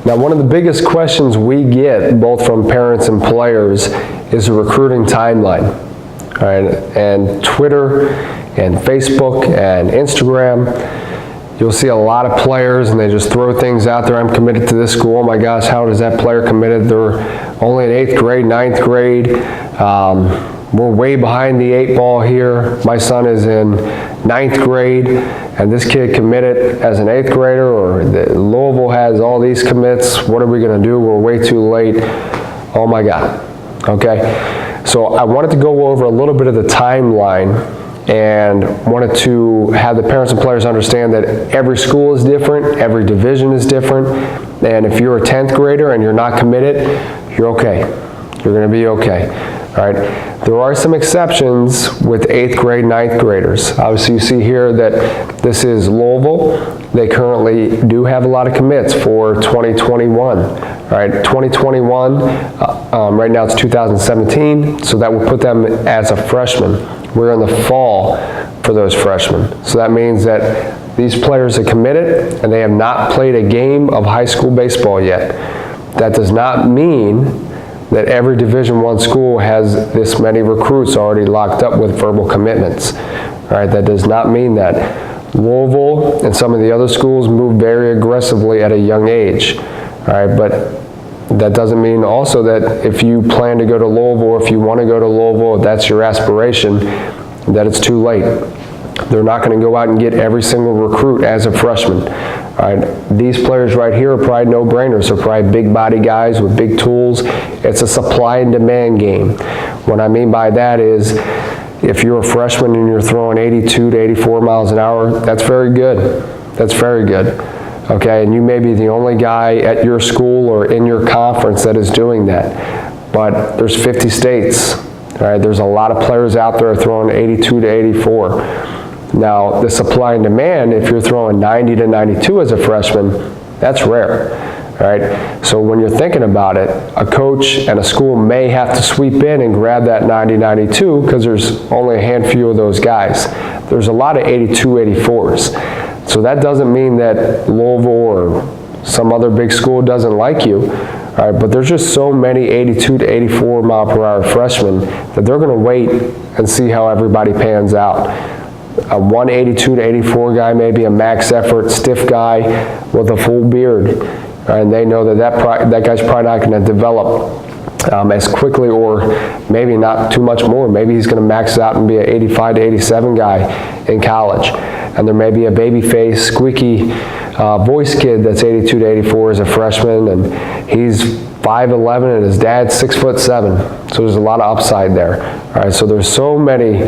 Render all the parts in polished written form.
Now, one of the biggest questions we get, both from parents and players, is the recruiting timeline. All right, and Twitter and Facebook and Instagram, you'll see a lot of players and they just throw things out there. I'm committed to this school. Oh my gosh, how is that player committed? They're only in 8th grade, 9th grade. We're way behind the 8 ball here. My son is in 9th grade and this kid committed as an 8th grader, or Louisville has all these commits. What are we gonna do? We're way too late. Oh my God, okay? So I wanted to go over a little bit of the timeline and wanted to have the parents and players understand that every school is different, every division is different, and if you're a 10th grader and you're not committed, you're okay. You're gonna be okay, all right? There are some exceptions with 8th grade, 9th graders. Obviously you see here that this is Louisville. They currently do have a lot of commits for 2021, right? 2021, right now it's 2017, so that will put them as a freshman. We're in the fall for those freshmen. So that means that these players are committed and they have not played a game of high school baseball yet. That does not mean that every Division I school has this many recruits already locked up with verbal commitments. All right, that does not mean that. Louisville and some of the other schools move very aggressively at a young age. All right, but that doesn't mean also that if you plan to go to Louisville, or if you want to go to Louisville, that's your aspiration, that it's too late. They're not going to go out and get every single recruit as a freshman. All right, these players right here are probably no-brainers. They're probably big body guys with big tools. It's a supply and demand game. What I mean by that is, if you're a freshman and you're throwing 82 to 84 miles an hour, that's very good. That's very good. Okay, and you may be the only guy at your school or in your conference that is doing that. But there's 50 states. All right, there's a lot of players out there throwing 82 to 84. Now, the supply and demand, if you're throwing 90 to 92 as a freshman, that's rare. All right, so when you're thinking about it, a coach and a school may have to sweep in and grab that 90-92 because there's only a handful of those guys. There's a lot of 82-84s. So that doesn't mean that Louisville or some other big school doesn't like you, all right, but there's just so many 82 to 84 mile per hour freshmen that they're going to wait and see how everybody pans out. A 182 to 84 guy may be a max effort, stiff guy with a full beard, and they know that guy's probably not going to develop as quickly, or maybe not too much more. Maybe he's going to max out and be an 85 to 87 guy in college. And there may be a baby face, squeaky voice kid that's 82 to 84 as a freshman, and he's 5'11" and his dad's 6'7". So there's a lot of upside there. All right, so there's so many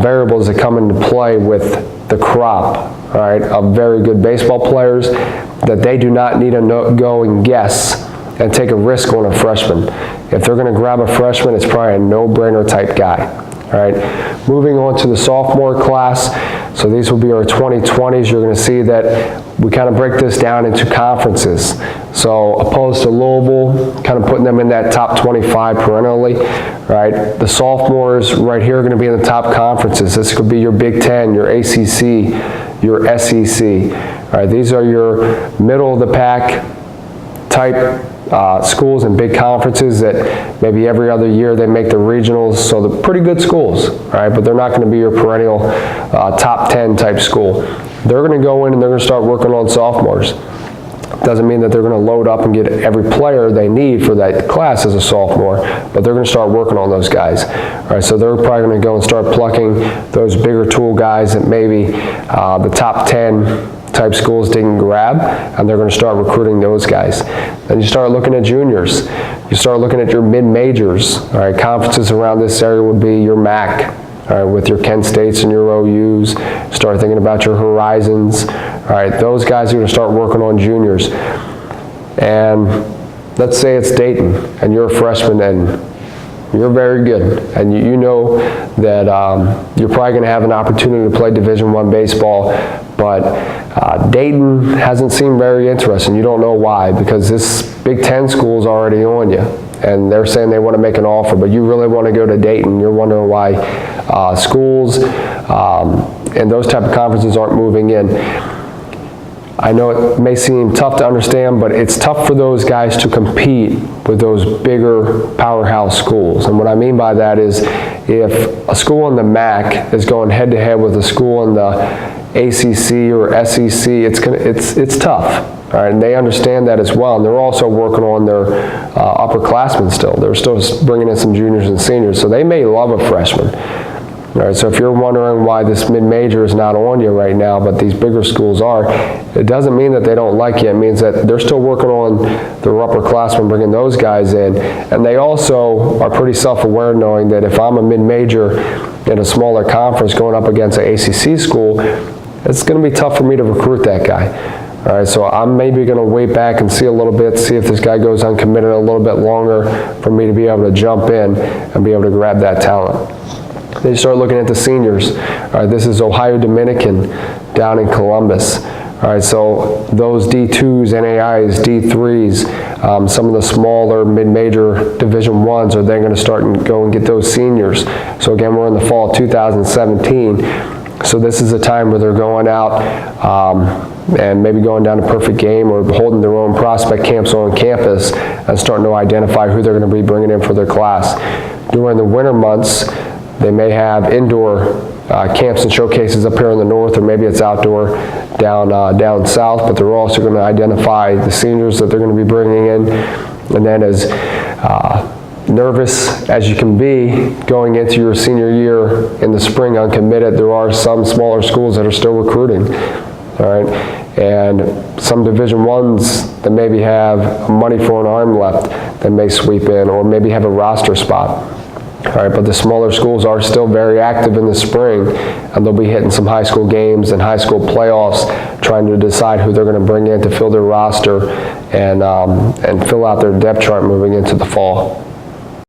variables that come into play with the crop, all right, of very good baseball players, that they do not need to go and guess and take a risk on a freshman. If they're going to grab a freshman, it's probably a no-brainer type guy. All right, moving on to the sophomore class. So these will be our 2020s. You're going to see that we kind of break this down into conferences. So opposed to Louisville, kind of putting them in that top 25 perennially, right? The sophomores right here are going to be in the top conferences. This could be your Big Ten, your ACC, your SEC. All right, these are your middle of the pack type schools and big conferences that maybe every other year they make the regionals, so they're pretty good schools, right? But they're not going to be your perennial top 10 type school. They're going to go in and they're going to start working on sophomores. Doesn't mean that they're going to load up and get every player they need for that class as a sophomore, but they're going to start working on those guys. All right, so they're probably going to go and start plucking those bigger tool guys that maybe the top 10 type schools didn't grab, and they're going to start recruiting those guys. Then you start looking at juniors. You start looking at your mid-majors. All right, conferences around this area would be your MAC, all right, with your Kent States and your OUs. Start thinking about your Horizons. All right, those guys are going to start working on juniors. And let's say it's Dayton, and you're a freshman, and you're very good, and you know that you're probably going to have an opportunity to play Division I baseball, but Dayton hasn't seemed very interesting. You don't know why, because this Big Ten school is already on you, and they're saying they want to make an offer, but you really want to go to Dayton. You're wondering why schools and those type of conferences aren't moving in. I know it may seem tough to understand, but it's tough for those guys to compete with those bigger powerhouse schools. And what I mean by that is if a school in the MAC is going head to head with a school in the ACC or SEC, it's tough. All right, and they understand that as well, and they're also working on their upperclassmen still. They're still bringing in some juniors and seniors, so they may love a freshman. All right, so if you're wondering why this mid-major is not on you right now, but these bigger schools are, it doesn't mean that they don't like you. It means that they're still working on their upperclassmen, bringing those guys in, and they also are pretty self-aware knowing that if I'm a mid-major in a smaller conference going up against an ACC school, it's going to be tough for me to recruit that guy. All right, so I'm maybe going to wait back and see a little bit, see if this guy goes uncommitted a little bit longer for me to be able to jump in and be able to grab that talent. Then you start looking at the seniors. All right, this is Ohio Dominican down in Columbus. All right, so those D2s, NAIs, D3s, some of the smaller mid-major Division I's are then going to start and go and get those seniors. So again, we're in the fall of 2017. So this is a time where they're going out and maybe going down to Perfect Game or holding their own prospect camps on campus and starting to identify who they're going to be bringing in for their class. During the winter months, they may have indoor camps and showcases up here in the north, or maybe it's outdoor down south, but they're also going to identify the seniors that they're going to be bringing in. And then as nervous as you can be going into your senior year in the spring uncommitted, there are some smaller schools that are still recruiting. All right, and some Division I's that maybe have money for an arm left that may sweep in, or maybe have a roster spot. All right, but the smaller schools are still very active in the spring, and they'll be hitting some high school games and high school playoffs, trying to decide who they're going to bring in to fill their roster and fill out their depth chart moving into the fall.